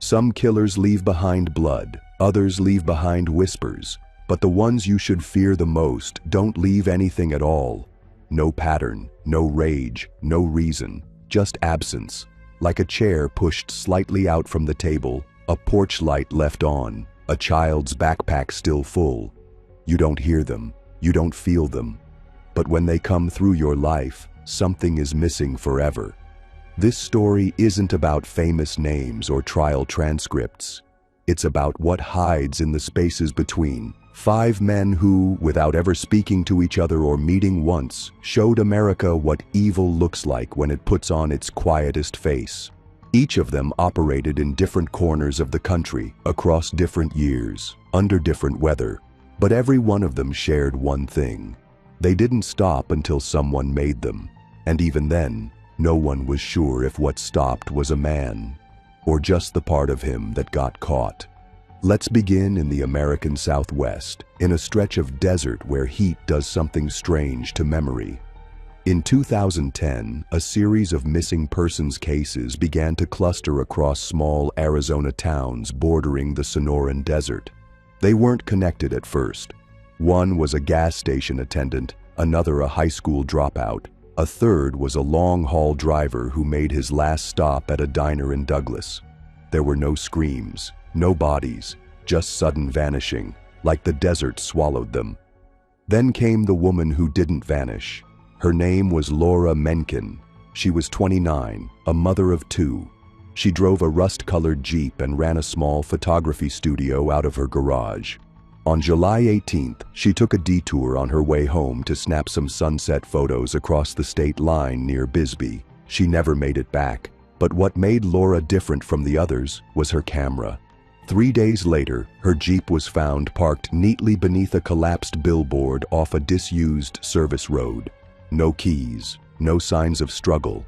Some killers leave behind blood, others leave behind whispers, but the ones you should fear the most don't leave anything at all. No pattern, no rage, no reason, just absence. Like a chair pushed slightly out from the table, a porch light left on, a child's backpack still full. You don't hear them, you don't feel them. But when they come through your life, something is missing forever. This story isn't about famous names or trial transcripts. It's about what hides in the spaces between. 5 men who, without ever speaking to each other or meeting once, showed America what evil looks like when it puts on its quietest face. Each of them operated in different corners of the country, across different years, under different weather. But every one of them shared one thing. They didn't stop until someone made them. And even then, no one was sure if what stopped was a man, or just the part of him that got caught. Let's begin in the American Southwest, in a stretch of desert where heat does something strange to memory. In 2010, a series of missing persons cases began to cluster across small Arizona towns bordering the Sonoran desert. They weren't connected at first. One was a gas station attendant, another a high school dropout, a third was a long-haul driver who made his last stop at a diner in Douglas. There were no screams, no bodies, just sudden vanishing, like the desert swallowed them. Then came the woman who didn't vanish. Her name was Laura Menken. She was 29, a mother of 2. She drove a rust-colored Jeep and ran a small photography studio out of her garage. On July 18th, she took a detour on her way home to snap some sunset photos across the state line near Bisbee. She never made it back, but what made Laura different from the others was her camera. 3 days later, her Jeep was found parked neatly beneath a collapsed billboard off a disused service road. No keys, no signs of struggle,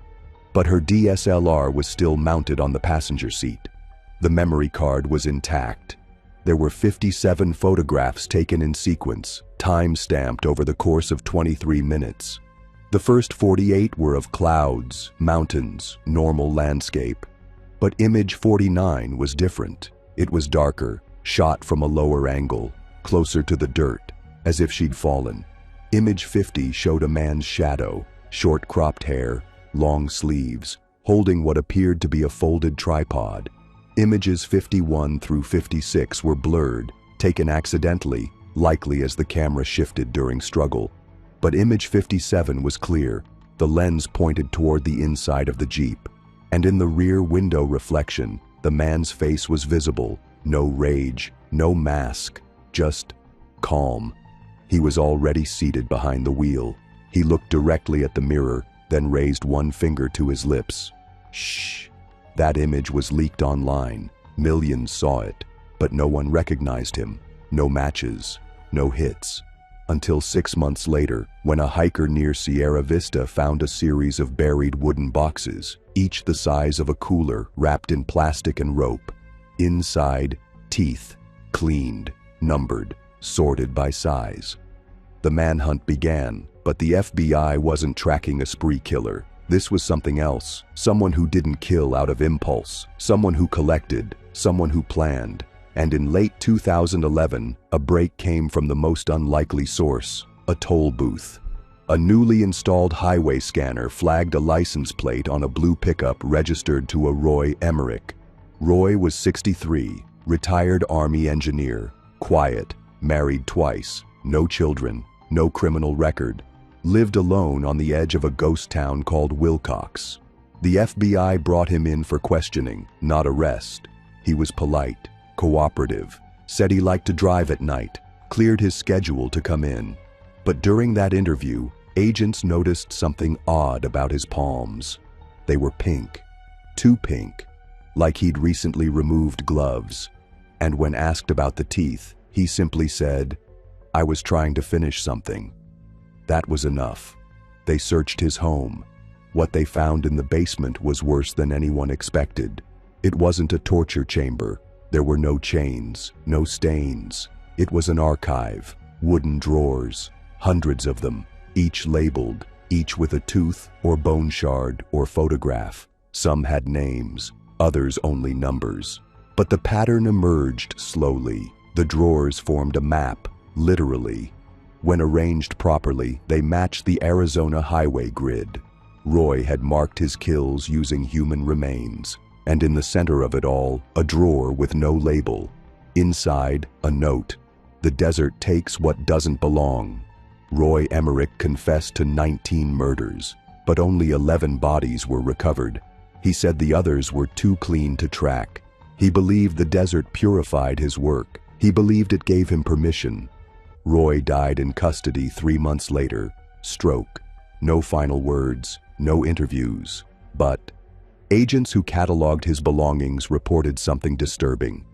but her DSLR was still mounted on the passenger seat. The memory card was intact. There were 57 photographs taken in sequence, time-stamped over the course of 23 minutes. The first 48 were of clouds, mountains, normal landscape. But image 49 was different. It was darker, shot from a lower angle, closer to the dirt, as if she'd fallen. Image 50 showed a man's shadow, short cropped hair, long sleeves, holding what appeared to be a folded tripod. Images 51 through 56 were blurred, taken accidentally, likely as the camera shifted during struggle. But image 57 was clear. The lens pointed toward the inside of the Jeep. And in the rear window reflection, the man's face was visible. No rage, no mask, just calm. He was already seated behind the wheel. He looked directly at the mirror, then raised one finger to his lips. Shh. That image was leaked online. Millions saw it, but no one recognized him. No matches, no hits. Until 6 months later, when a hiker near Sierra Vista found a series of buried wooden boxes, each the size of a cooler, wrapped in plastic and rope. Inside, teeth, cleaned, numbered, sorted by size. The manhunt began, but the FBI wasn't tracking a spree killer. This was something else, someone who didn't kill out of impulse, someone who collected, someone who planned. And in late 2011, a break came from the most unlikely source, a toll booth. A newly installed highway scanner flagged a license plate on a blue pickup registered to a Roy Emmerich. Roy was 63, retired Army engineer, quiet, married twice, no children, no criminal record. Lived alone on the edge of a ghost town called Wilcox. The FBI brought him in for questioning, not arrest. He was polite, cooperative, said he liked to drive at night, cleared his schedule to come in. But during that interview, agents noticed something odd about his palms. They were pink, too pink, like he'd recently removed gloves. And when asked about the teeth, he simply said, "I was trying to finish something." That was enough. They searched his home. What they found in the basement was worse than anyone expected. It wasn't a torture chamber. There were no chains, no stains. It was an archive, wooden drawers, hundreds of them, each labeled, each with a tooth or bone shard or photograph. Some had names, others only numbers. But the pattern emerged slowly. The drawers formed a map, literally. When arranged properly, they matched the Arizona highway grid. Roy had marked his kills using human remains, and in the center of it all, a drawer with no label. Inside, a note. The desert takes what doesn't belong. Roy Emmerich confessed to 19 murders, but only 11 bodies were recovered. He said the others were too clean to track. He believed the desert purified his work. He believed it gave him permission. Roy died in custody 3 months later. Stroke. No final words, no interviews. But agents who cataloged his belongings reported something disturbing.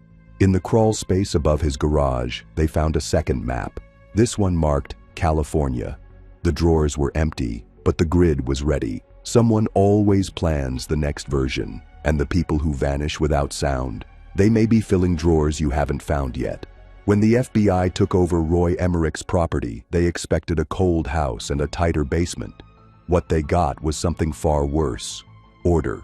In the crawl space above his garage, they found a second map. This one marked California. The drawers were empty, but the grid was ready. Someone always plans the next version, and the people who vanish without sound, they may be filling drawers you haven't found yet. When the FBI took over Roy Emmerich's property, they expected a cold house and a tighter basement. What they got was something far worse: order.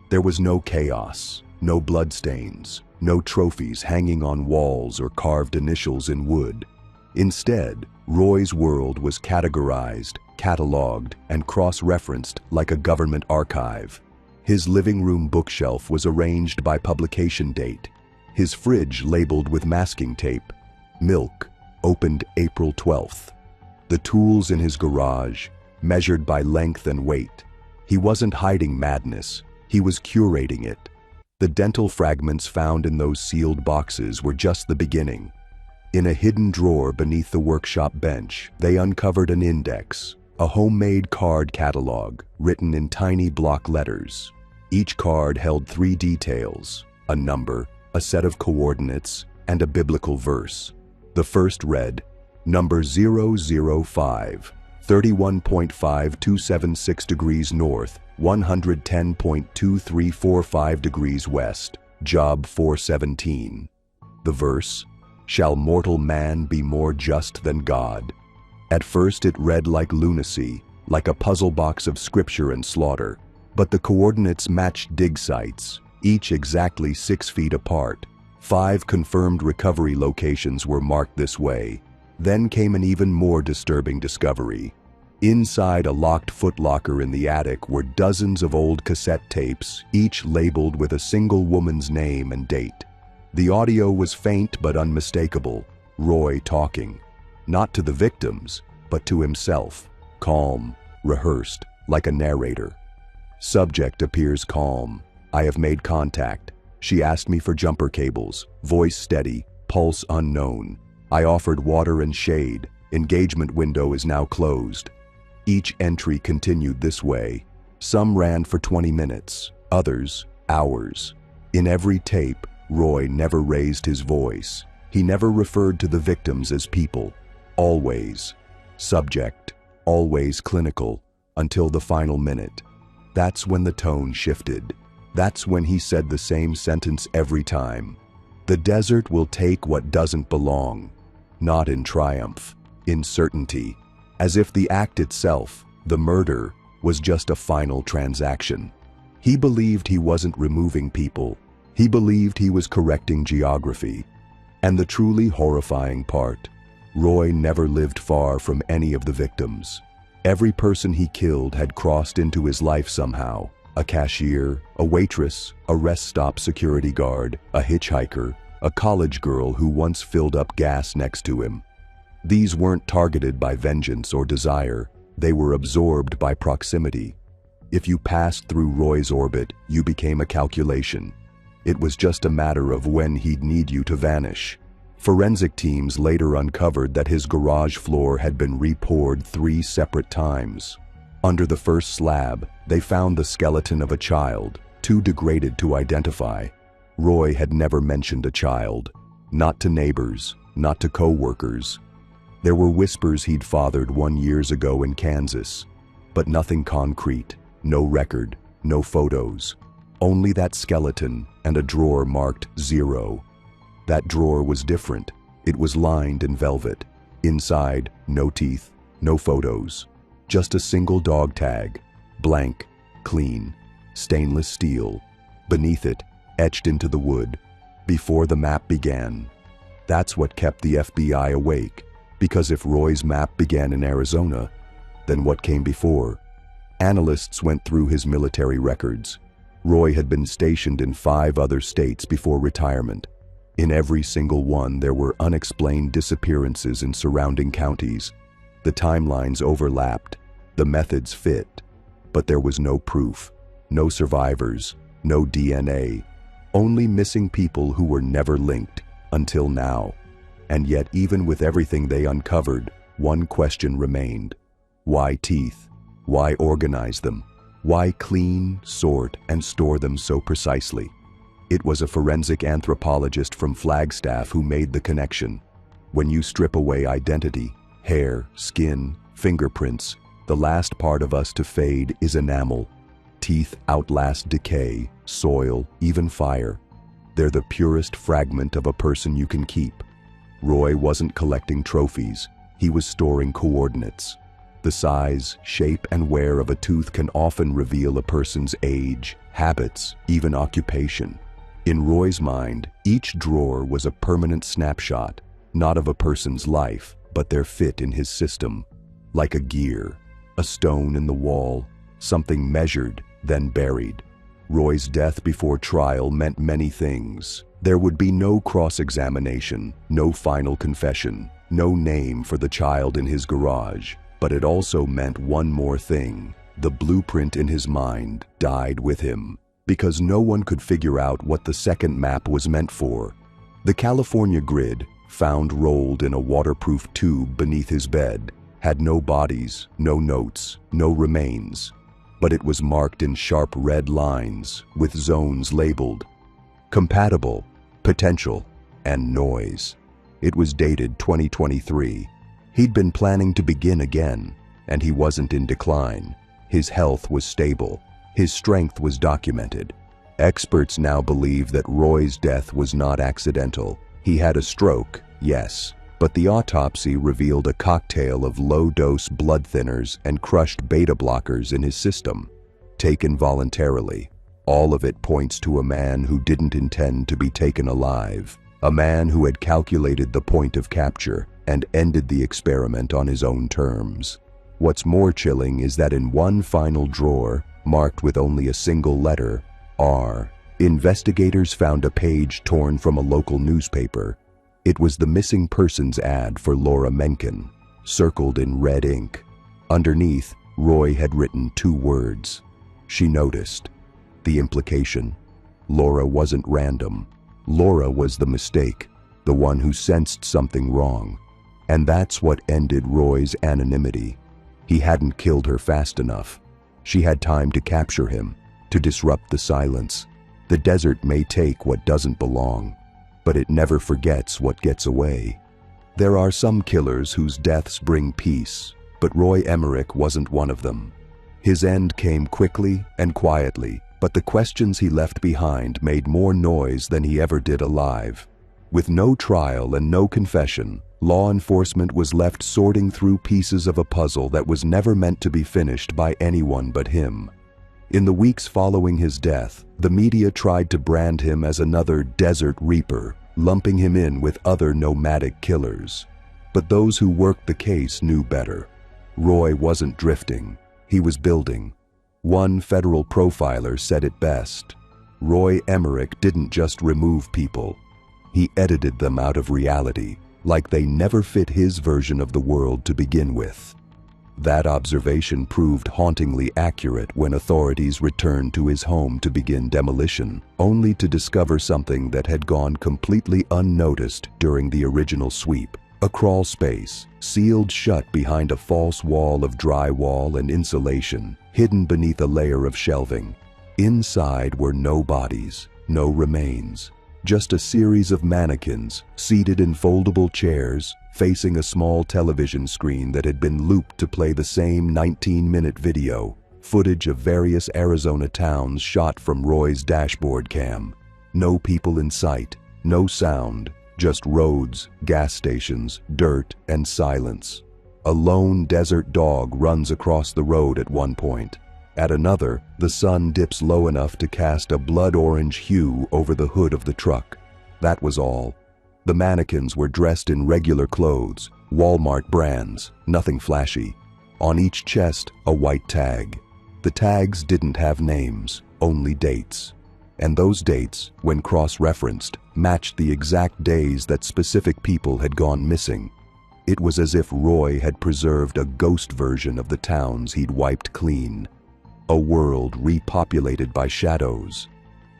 There was no chaos, no bloodstains, no trophies hanging on walls or carved initials in wood. Instead, Roy's world was categorized, cataloged, and cross-referenced like a government archive. His living room bookshelf was arranged by publication date. His fridge labeled with masking tape. Milk, opened April 12th. The tools in his garage, measured by length and weight. He wasn't hiding madness, he was curating it. The dental fragments found in those sealed boxes were just the beginning. In a hidden drawer beneath the workshop bench, they uncovered an index, a homemade card catalog written in tiny block letters. Each card held 3 details: a number, a set of coordinates, and a biblical verse. The first read, number 005, 31.5276 degrees north, 110.2345 degrees west, job 417. The verse, shall mortal man be more just than God? At first it read like lunacy, like a puzzle box of scripture and slaughter, but the coordinates matched dig sites, each exactly 6 feet apart. 5 confirmed recovery locations were marked this way. Then came an even more disturbing discovery. Inside a locked footlocker in the attic were dozens of old cassette tapes, each labeled with a single woman's name and date. The audio was faint but unmistakable. Roy talking, not to the victims, but to himself, calm, rehearsed, like a narrator. Subject appears calm. I have made contact. She asked me for jumper cables, voice steady, pulse unknown. I offered water and shade. Engagement window is now closed. Each entry continued this way. Some ran for 20 minutes, others, hours. In every tape, Roy never raised his voice. He never referred to the victims as people. Always. Subject. Always clinical. Until the final minute. That's when the tone shifted. That's when he said the same sentence every time. The desert will take what doesn't belong. Not in triumph, in certainty. As if the act itself, the murder, was just a final transaction. He believed he wasn't removing people. He believed he was correcting geography. And the truly horrifying part, Roy never lived far from any of the victims. Every person he killed had crossed into his life somehow. A cashier, a waitress, a rest stop security guard, a hitchhiker, a college girl who once filled up gas next to him. These weren't targeted by vengeance or desire. They were absorbed by proximity. If you passed through Roy's orbit, you became a calculation. It was just a matter of when he'd need you to vanish. Forensic teams later uncovered that his garage floor had been re-poured 3 separate times. Under the first slab, they found the skeleton of a child, too degraded to identify. Roy had never mentioned a child. Not to neighbors, not to co-workers. There were whispers he'd fathered 1 year ago in Kansas, but nothing concrete, no record, no photos. Only that skeleton and a drawer marked 0. That drawer was different. It was lined in velvet. Inside, no teeth, no photos. Just a single dog tag, blank, clean, stainless steel. Beneath it, etched into the wood, before the map began. That's what kept the FBI awake, because if Roy's map began in Arizona, then what came before? Analysts went through his military records. Roy had been stationed in 5 other states before retirement. In every single one, there were unexplained disappearances in surrounding counties. The timelines overlapped, the methods fit, but there was no proof, no survivors, no DNA, only missing people who were never linked until now. And yet, even with everything they uncovered, one question remained. Why teeth? Why organize them? Why clean, sort, and store them so precisely? It was a forensic anthropologist from Flagstaff who made the connection. When you strip away identity, hair, skin, fingerprints, the last part of us to fade is enamel. Teeth outlast decay, soil, even fire. They're the purest fragment of a person you can keep. Roy wasn't collecting trophies, he was storing coordinates. The size, shape, and wear of a tooth can often reveal a person's age, habits, even occupation. In Roy's mind, each drawer was a permanent snapshot, not of a person's life, but their fit in his system. Like a gear, a stone in the wall, something measured, then buried. Roy's death before trial meant many things. There would be no cross-examination, no final confession, no name for the child in his garage. But it also meant one more thing. The blueprint in his mind died with him, because no one could figure out what the second map was meant for. The California grid, found rolled in a waterproof tube beneath his bed, had no bodies, no notes, no remains. But it was marked in sharp red lines, with zones labeled compatible, potential, and noise. It was dated 2023. He'd been planning to begin again, and he wasn't in decline. His health was stable. His strength was documented. Experts now believe that Roy's death was not accidental. He had a stroke, yes, but the autopsy revealed a cocktail of low-dose blood thinners and crushed beta blockers in his system, taken voluntarily. All of it points to a man who didn't intend to be taken alive, a man who had calculated the point of capture and ended the experiment on his own terms. What's more chilling is that in one final drawer, marked with only a single letter, R, investigators found a page torn from a local newspaper. It was the missing persons ad for Laura Mencken, circled in red ink. Underneath, Roy had written 2 words. She noticed. The implication: Laura wasn't random. Laura was the mistake, the one who sensed something wrong. And that's what ended Roy's anonymity. He hadn't killed her fast enough. She had time to capture him, to disrupt the silence. The desert may take what doesn't belong, but it never forgets what gets away. There are some killers whose deaths bring peace, but Roy Emmerich wasn't one of them. His end came quickly and quietly, but the questions he left behind made more noise than he ever did alive. With no trial and no confession, law enforcement was left sorting through pieces of a puzzle that was never meant to be finished by anyone but him. In the weeks following his death, the media tried to brand him as another desert reaper, lumping him in with other nomadic killers. But those who worked the case knew better. Roy wasn't drifting, he was building. One federal profiler said it best. Roy Emmerich didn't just remove people. He edited them out of reality, like they never fit his version of the world to begin with. That observation proved hauntingly accurate when authorities returned to his home to begin demolition, only to discover something that had gone completely unnoticed during the original sweep. A crawl space, sealed shut behind a false wall of drywall and insulation, hidden beneath a layer of shelving. Inside were no bodies, no remains, just a series of mannequins seated in foldable chairs, facing a small television screen that had been looped to play the same 19-minute video, footage of various Arizona towns shot from Roy's dashboard cam. No people in sight, no sound, just roads, gas stations, dirt, and silence. A lone desert dog runs across the road at one point. At another, the sun dips low enough to cast a blood-orange hue over the hood of the truck. That was all. The mannequins were dressed in regular clothes, Walmart brands, nothing flashy. On each chest, a white tag. The tags didn't have names, only dates. And those dates, when cross-referenced, matched the exact days that specific people had gone missing. It was as if Roy had preserved a ghost version of the towns he'd wiped clean. A world repopulated by shadows.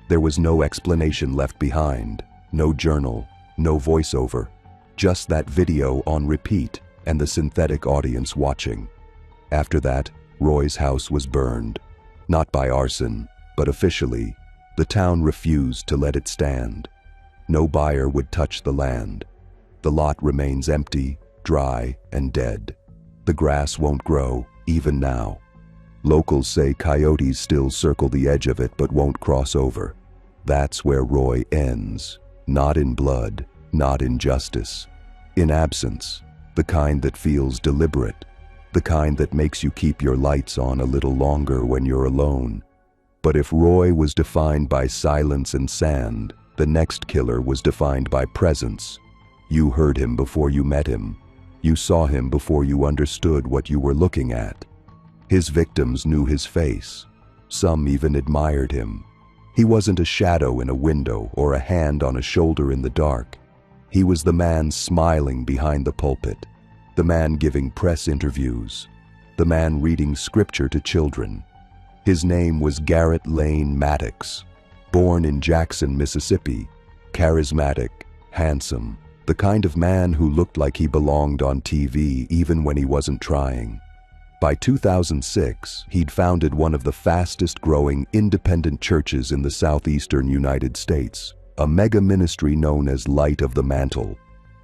There was no explanation left behind, no journal, no voiceover, just that video on repeat and the synthetic audience watching. After that, Roy's house was burned. Not by arson, but officially. The town refused to let it stand. No buyer would touch the land. The lot remains empty, dry, and dead. The grass won't grow, even now. Locals say coyotes still circle the edge of it but won't cross over. That's where Roy ends. Not in blood, not in justice. In absence, the kind that feels deliberate. The kind that makes you keep your lights on a little longer when you're alone. But if Roy was defined by silence and sand, the next killer was defined by presence. You heard him before you met him. You saw him before you understood what you were looking at. His victims knew his face. Some even admired him. He wasn't a shadow in a window or a hand on a shoulder in the dark. He was the man smiling behind the pulpit, the man giving press interviews, the man reading scripture to children. His name was Garrett Lane Maddox, born in Jackson, Mississippi, charismatic, handsome, the kind of man who looked like he belonged on TV even when he wasn't trying. By 2006, he'd founded one of the fastest-growing independent churches in the southeastern United States, a mega ministry known as Light of the Mantle.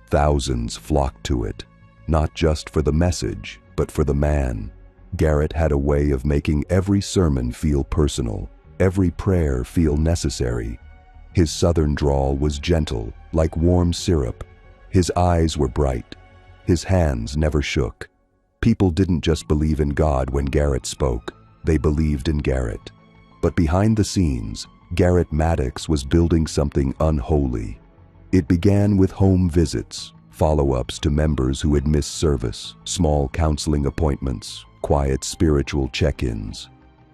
Thousands flocked to it, not just for the message, but for the man. Garrett had a way of making every sermon feel personal, every prayer feel necessary. His southern drawl was gentle, like warm syrup. His eyes were bright. His hands never shook. People didn't just believe in God when Garrett spoke, they believed in Garrett. But behind the scenes, Garrett Maddox was building something unholy. It began with home visits, follow-ups to members who had missed service, small counseling appointments, quiet spiritual check-ins.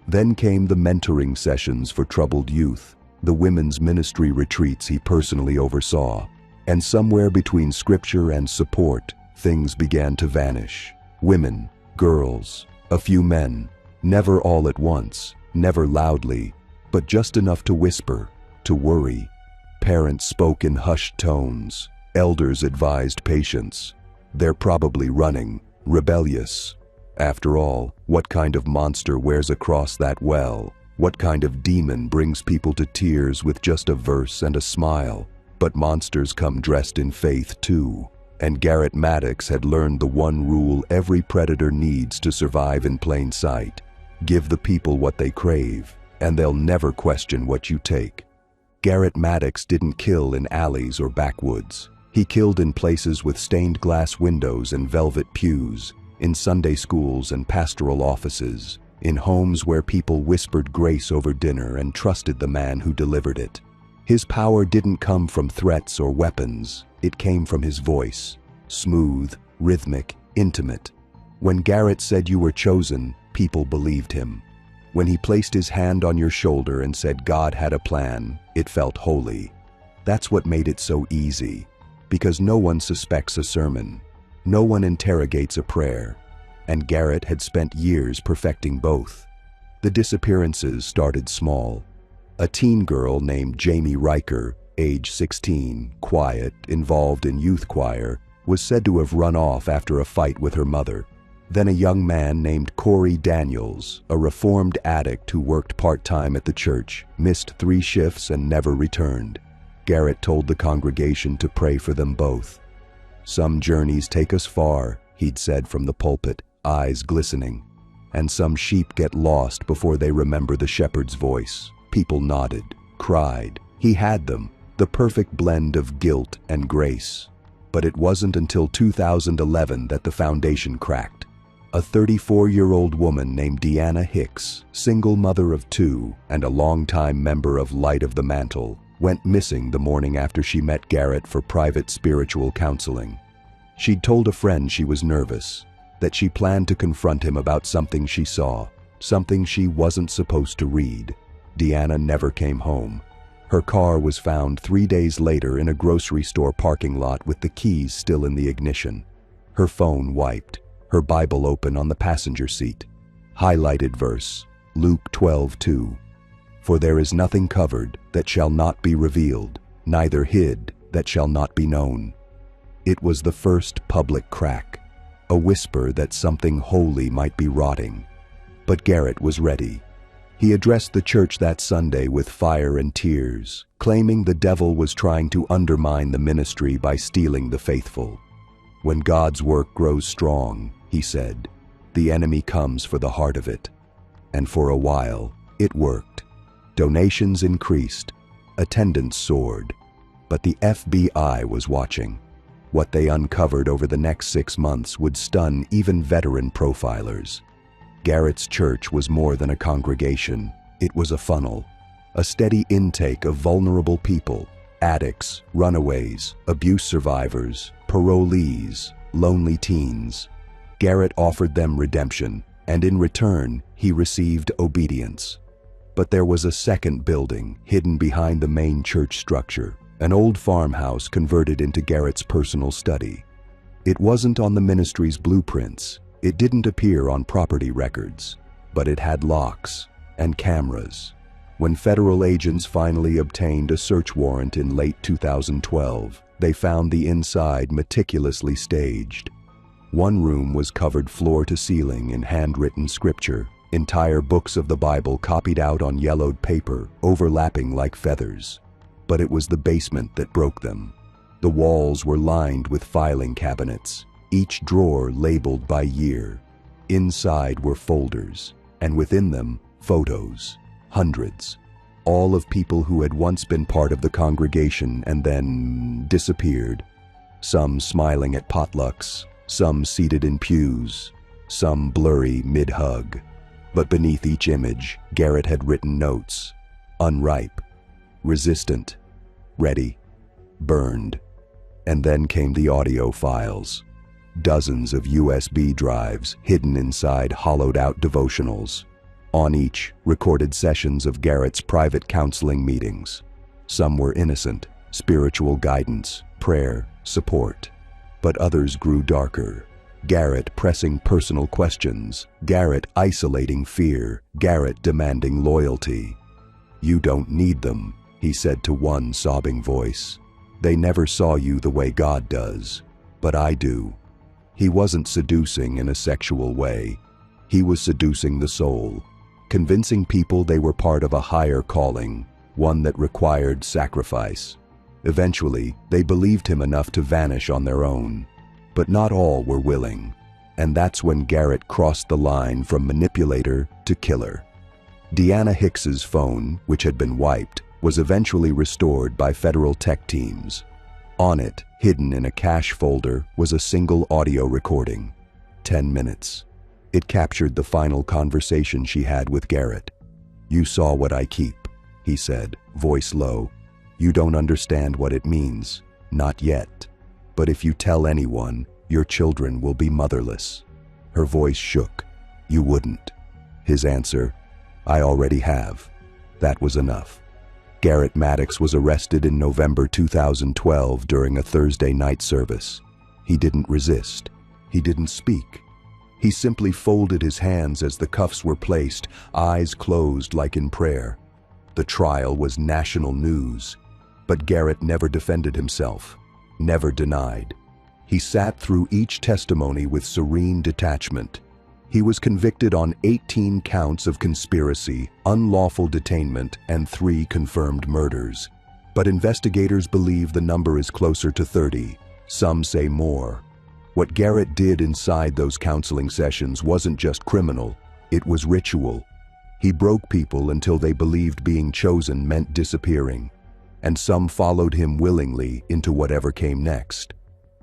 Then came the mentoring sessions for troubled youth, the women's ministry retreats he personally oversaw. And somewhere between scripture and support, things began to vanish. Women, girls, a few men, never all at once, never loudly, but just enough to whisper, to worry. Parents spoke in hushed tones. Elders advised patience. They're probably running, rebellious. After all, what kind of monster wears across that well? What kind of demon brings people to tears with just a verse and a smile? But monsters come dressed in faith too. And Garrett Maddox had learned the one rule every predator needs to survive in plain sight. Give the people what they crave, and they'll never question what you take. Garrett Maddox didn't kill in alleys or backwoods. He killed in places with stained glass windows and velvet pews, in Sunday schools and pastoral offices, in homes where people whispered grace over dinner and trusted the man who delivered it. His power didn't come from threats or weapons. It came from his voice, smooth, rhythmic, intimate. When Garrett said you were chosen, people believed him. When he placed his hand on your shoulder and said God had a plan, it felt holy. That's what made it so easy, because no one suspects a sermon. No one interrogates a prayer, and Garrett had spent years perfecting both. The disappearances started small. A teen girl named Jamie Riker, age 16, quiet, involved in youth choir, was said to have run off after a fight with her mother. Then a young man named Corey Daniels, a reformed addict who worked part-time at the church, missed 3 shifts and never returned. Garrett told the congregation to pray for them both. Some journeys take us far, he'd said from the pulpit, eyes glistening. And some sheep get lost before they remember the shepherd's voice. People nodded, cried. He had them, the perfect blend of guilt and grace. But it wasn't until 2011 that the foundation cracked. A 34-year-old woman named Deanna Hicks, single mother of 2 and a longtime member of Light of the Mantle, went missing the morning after she met Garrett for private spiritual counseling. She'd told a friend she was nervous, that she planned to confront him about something she saw, something she wasn't supposed to read. Deanna never came home. Her car was found 3 days later in a grocery store parking lot with the keys still in the ignition. Her phone wiped, her Bible open on the passenger seat. Highlighted verse, Luke 12:2. For there is nothing covered that shall not be revealed, neither hid that shall not be known. It was the first public crack, a whisper that something holy might be rotting. But Garrett was ready. He addressed the church that Sunday with fire and tears, claiming the devil was trying to undermine the ministry by stealing the faithful. When God's work grows strong, he said, the enemy comes for the heart of it. And for a while, it worked. Donations increased, attendance soared, but the FBI was watching. What they uncovered over the next 6 months would stun even veteran profilers. Garrett's church was more than a congregation. It was a funnel, a steady intake of vulnerable people, addicts, runaways, abuse survivors, parolees, lonely teens. Garrett offered them redemption, and in return, he received obedience. But there was a second building hidden behind the main church structure, an old farmhouse converted into Garrett's personal study. It wasn't on the ministry's blueprints. It didn't appear on property records, but it had locks and cameras. When federal agents finally obtained a search warrant in late 2012, they found the inside meticulously staged. One room was covered floor to ceiling in handwritten scripture, entire books of the Bible copied out on yellowed paper, overlapping like feathers. But it was the basement that broke them. The walls were lined with filing cabinets, each drawer labeled by year. Inside were folders, and within them, photos, hundreds, all of people who had once been part of the congregation and then disappeared. Some smiling at potlucks, some seated in pews, some blurry mid-hug. But beneath each image, Garrett had written notes: unripe, resistant, ready, burned. And then came the audio files. Dozens of USB drives hidden inside hollowed-out devotionals. On each, recorded sessions of Garrett's private counseling meetings. Some were innocent, spiritual guidance, prayer, support. But others grew darker. Garrett pressing personal questions, Garrett isolating fear, Garrett demanding loyalty. You don't need them, he said to one sobbing voice. They never saw you the way God does, but I do. He wasn't seducing in a sexual way. He was seducing the soul, convincing people they were part of a higher calling, one that required sacrifice. Eventually, they believed him enough to vanish on their own. But not all were willing, and that's when Garrett crossed the line from manipulator to killer. Deanna Hicks's phone, which had been wiped, was eventually restored by federal tech teams. On it, hidden in a cache folder, was a single audio recording. 10 minutes. It captured the final conversation she had with Garrett. You saw what I keep, he said, voice low. You don't understand what it means. Not yet. But if you tell anyone, your children will be motherless. Her voice shook. You wouldn't. His answer, I already have. That was enough. Garrett Maddox was arrested in November 2012 during a Thursday night service. He didn't resist. He didn't speak. He simply folded his hands as the cuffs were placed, eyes closed like in prayer. The trial was national news, but Garrett never defended himself, never denied. He sat through each testimony with serene detachment. He was convicted on 18 counts of conspiracy, unlawful detainment, and 3 confirmed murders. But investigators believe the number is closer to 30. Some say more. What Garrett did inside those counseling sessions wasn't just criminal, it was ritual. He broke people until they believed being chosen meant disappearing, and some followed him willingly into whatever came next.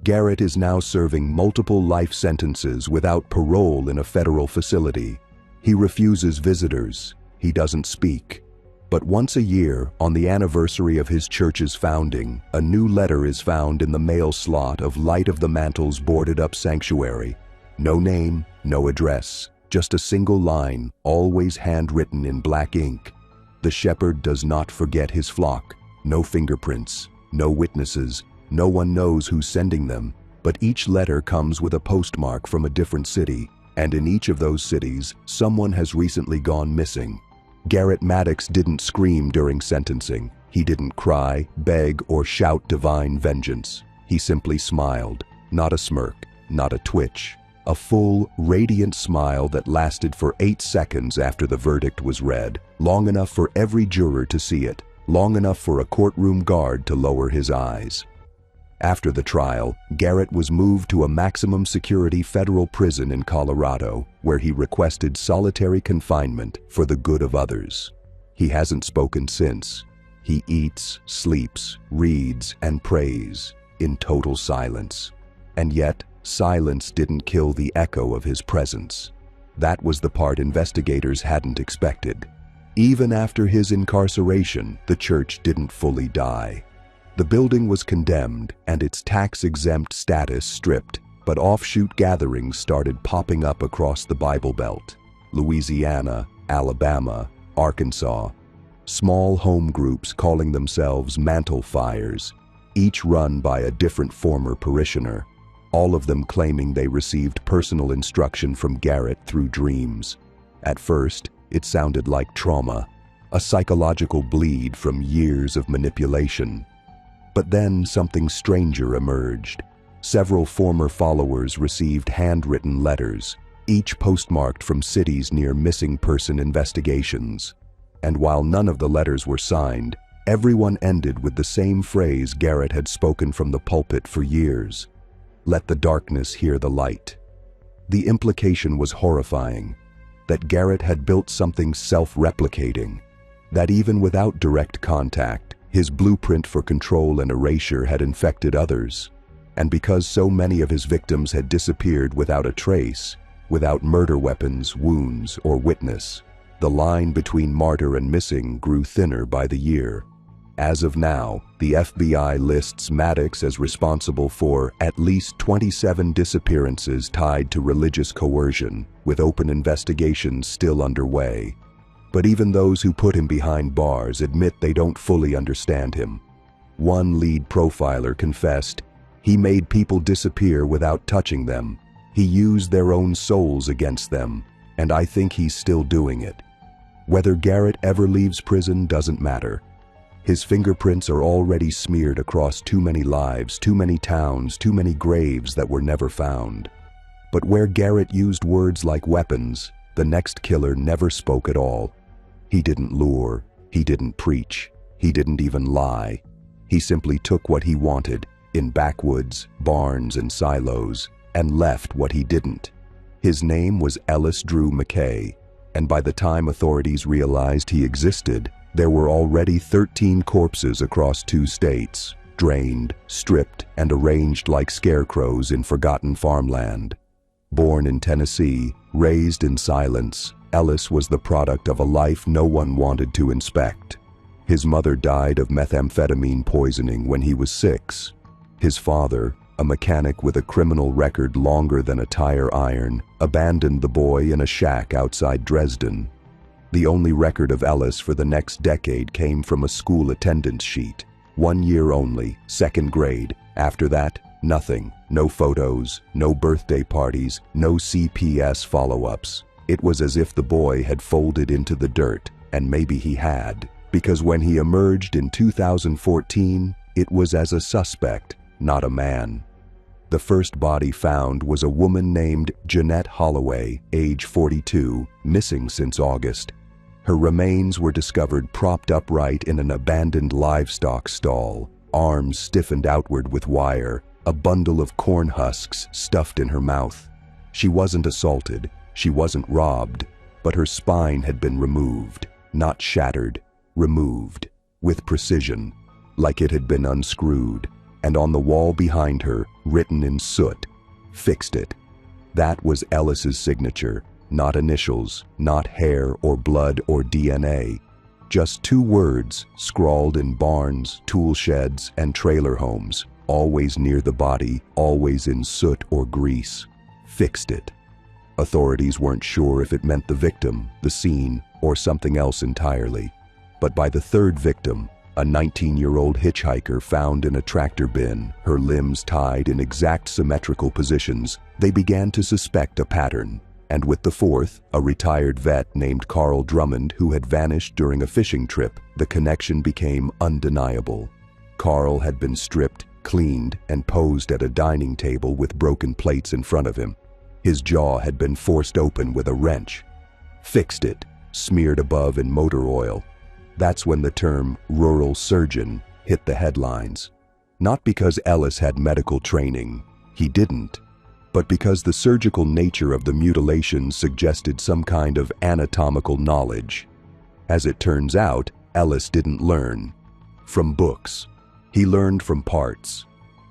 Garrett is now serving multiple life sentences without parole in a federal facility. He refuses visitors. He doesn't speak. But once a year, on the anniversary of his church's founding, a new letter is found in the mail slot of Light of the Mantle's boarded-up sanctuary. No name, no address, just a single line, always handwritten in black ink. The shepherd does not forget his flock. No fingerprints, no witnesses, no one knows who's sending them, but each letter comes with a postmark from a different city, and in each of those cities, someone has recently gone missing. Garrett Maddox didn't scream during sentencing. He didn't cry, beg, or shout divine vengeance. He simply smiled, not a smirk, not a twitch. A full, radiant smile that lasted for 8 seconds after the verdict was read, long enough for every juror to see it, long enough for a courtroom guard to lower his eyes. After the trial, Garrett was moved to a maximum security federal prison in Colorado, where he requested solitary confinement for the good of others. He hasn't spoken since. He eats, sleeps, reads, and prays in total silence. And yet, silence didn't kill the echo of his presence. That was the part investigators hadn't expected. Even after his incarceration, the church didn't fully die. The building was condemned and its tax-exempt status stripped, but offshoot gatherings started popping up across the Bible Belt. Louisiana, Alabama, Arkansas. Small home groups calling themselves mantle fires, each run by a different former parishioner, all of them claiming they received personal instruction from Garrett through dreams. At first, it sounded like trauma, a psychological bleed from years of manipulation. But then something stranger emerged. Several former followers received handwritten letters, each postmarked from cities near missing person investigations. And while none of the letters were signed, everyone ended with the same phrase Garrett had spoken from the pulpit for years: "Let the darkness hear the light." The implication was horrifying, that Garrett had built something self-replicating, that even without direct contact, his blueprint for control and erasure had infected others. And because so many of his victims had disappeared without a trace, without murder weapons, wounds, or witness, the line between martyr and missing grew thinner by the year. As of now, the FBI lists Maddox as responsible for at least 27 disappearances tied to religious coercion, with open investigations still underway. But even those who put him behind bars admit they don't fully understand him. One lead profiler confessed, "He made people disappear without touching them. He used their own souls against them, and I think he's still doing it." Whether Garrett ever leaves prison doesn't matter. His fingerprints are already smeared across too many lives, too many towns, too many graves that were never found. But where Garrett used words like weapons, the next killer never spoke at all. He didn't lure, he didn't preach, he didn't even lie. He simply took what he wanted, in backwoods, barns, and silos, and left what he didn't. His name was Ellis Drew McKay, and by the time authorities realized he existed, there were already 13 corpses across 2 states, drained, stripped, and arranged like scarecrows in forgotten farmland. Born in Tennessee, raised in silence, Ellis was the product of a life no one wanted to inspect. His mother died of methamphetamine poisoning when he was 6. His father, a mechanic with a criminal record longer than a tire iron, abandoned the boy in a shack outside Dresden. The only record of Ellis for the next decade came from a school attendance sheet. 1 year only, 2nd grade. After that, nothing. No photos, no birthday parties, no CPS follow-ups. It was as if the boy had folded into the dirt, and maybe he had, because when he emerged in 2014, it was as a suspect, not a man. The first body found was a woman named Jeanette Holloway, age 42, missing since August. Her remains were discovered propped upright in an abandoned livestock stall, arms stiffened outward with wire, a bundle of corn husks stuffed in her mouth. She wasn't assaulted. She wasn't robbed, but her spine had been removed, not shattered, removed, with precision, like it had been unscrewed, and on the wall behind her, written in soot, "Fixed it." That was Ellis's signature, not initials, not hair or blood or DNA. Just 2 words, scrawled in barns, tool sheds, and trailer homes, always near the body, always in soot or grease. Fixed it. Authorities weren't sure if it meant the victim, the scene, or something else entirely. But by the 3rd victim, a 19-year-old hitchhiker found in a tractor bin, her limbs tied in exact symmetrical positions, they began to suspect a pattern. And with the 4th, a retired vet named Carl Drummond who had vanished during a fishing trip, the connection became undeniable. Carl had been stripped, cleaned, and posed at a dining table with broken plates in front of him. His jaw had been forced open with a wrench. Fixed it, smeared above in motor oil. That's when the term rural surgeon hit the headlines. Not because Ellis had medical training, he didn't, but because the surgical nature of the mutilation suggested some kind of anatomical knowledge. As it turns out, Ellis didn't learn from books. He learned from parts.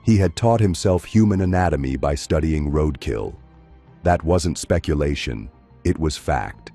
He had taught himself human anatomy by studying roadkill. That wasn't speculation, it was fact.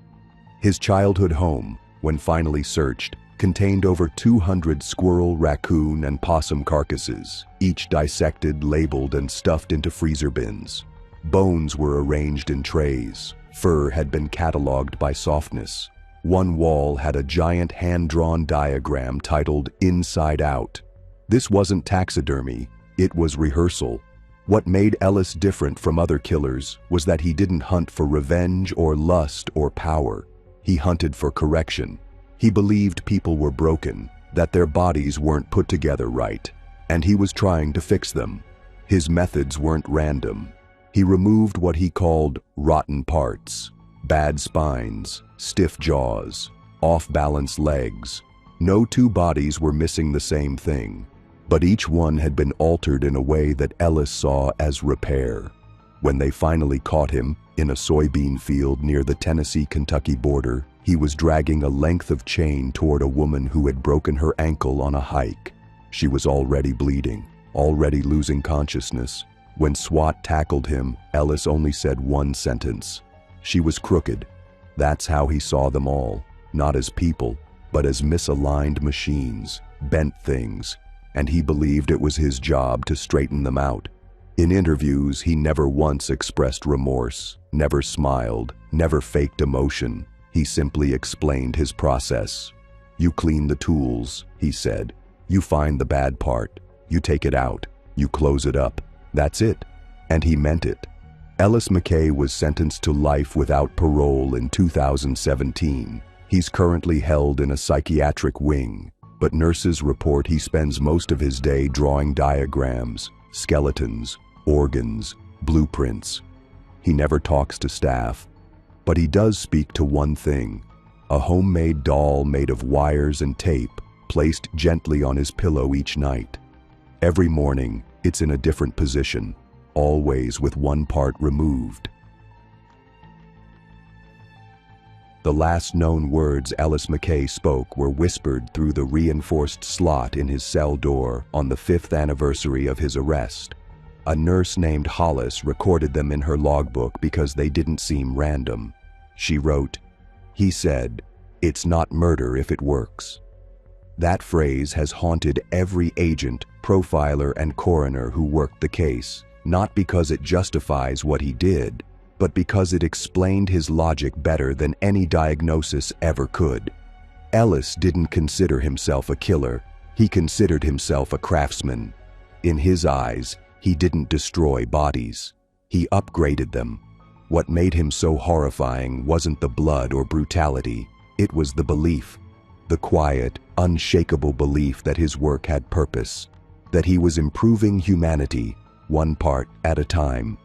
His childhood home, when finally searched, contained over 200 squirrel, raccoon, and possum carcasses, each dissected, labeled, and stuffed into freezer bins. Bones were arranged in trays. Fur had been cataloged by softness. One wall had a giant hand-drawn diagram titled Inside Out. This wasn't taxidermy, it was rehearsal. What made Ellis different from other killers was that he didn't hunt for revenge or lust or power. He hunted for correction. He believed people were broken, that their bodies weren't put together right, and he was trying to fix them. His methods weren't random. He removed what he called rotten parts, bad spines, stiff jaws, off-balance legs. No 2 bodies were missing the same thing, but each one had been altered in a way that Ellis saw as repair. When they finally caught him, in a soybean field near the Tennessee-Kentucky border, he was dragging a length of chain toward a woman who had broken her ankle on a hike. She was already bleeding, already losing consciousness. When SWAT tackled him, Ellis only said one sentence. She was crooked. That's how he saw them all, not as people, but as misaligned machines, bent things, and he believed it was his job to straighten them out. In interviews, he never once expressed remorse, never smiled, never faked emotion. He simply explained his process. You clean the tools, he said. You find the bad part. You take it out. You close it up. That's it. And he meant it. Ellis McKay was sentenced to life without parole in 2017. He's currently held in a psychiatric wing, but nurses report he spends most of his day drawing diagrams, skeletons, organs, blueprints. He never talks to staff, but he does speak to one thing, a homemade doll made of wires and tape placed gently on his pillow each night. Every morning, it's in a different position, always with one part removed. The last known words Ellis McKay spoke were whispered through the reinforced slot in his cell door on the 5th anniversary of his arrest. A nurse named Hollis recorded them in her logbook because they didn't seem random. She wrote, "He said, 'It's not murder if it works.'" That phrase has haunted every agent, profiler, and coroner who worked the case, not because it justifies what he did, but because it explained his logic better than any diagnosis ever could. Ellis didn't consider himself a killer, he considered himself a craftsman. In his eyes, he didn't destroy bodies, he upgraded them. What made him so horrifying wasn't the blood or brutality, it was the belief. The quiet, unshakable belief that his work had purpose, that he was improving humanity, one part at a time.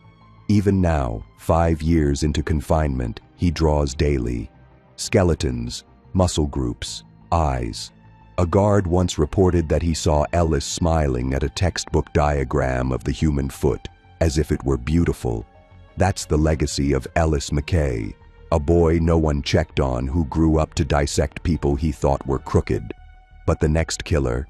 Even now, 5 years into confinement, he draws daily. Skeletons, muscle groups, eyes. A guard once reported that he saw Ellis smiling at a textbook diagram of the human foot, as if it were beautiful. That's the legacy of Ellis McKay, a boy no one checked on who grew up to dissect people he thought were crooked. But the next killer,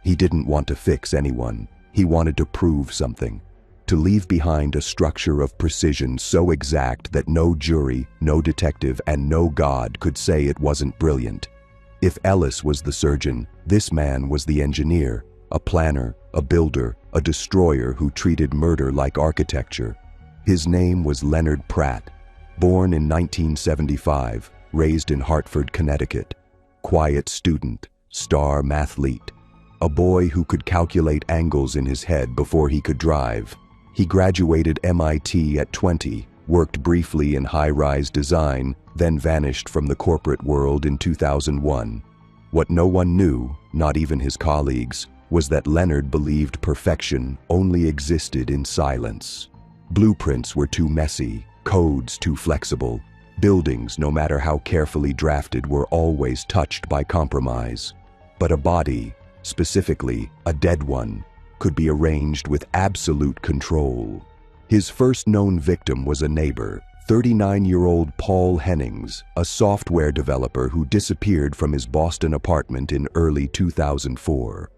he didn't want to fix anyone. He wanted to prove something. To leave behind a structure of precision so exact that no jury, no detective, and no God could say it wasn't brilliant. If Ellis was the surgeon, this man was the engineer, a planner, a builder, a destroyer who treated murder like architecture. His name was Leonard Pratt, born in 1975, raised in Hartford, Connecticut. Quiet student, star mathlete, a boy who could calculate angles in his head before he could drive. He graduated MIT at 20, worked briefly in high-rise design, then vanished from the corporate world in 2001. What no one knew, not even his colleagues, was that Leonard believed perfection only existed in silence. Blueprints were too messy, codes too flexible. Buildings, no matter how carefully drafted, were always touched by compromise. But a body, specifically a dead one, could be arranged with absolute control. His first known victim was a neighbor, 39-year-old Paul Hennings, a software developer who disappeared from his Boston apartment in early 2004.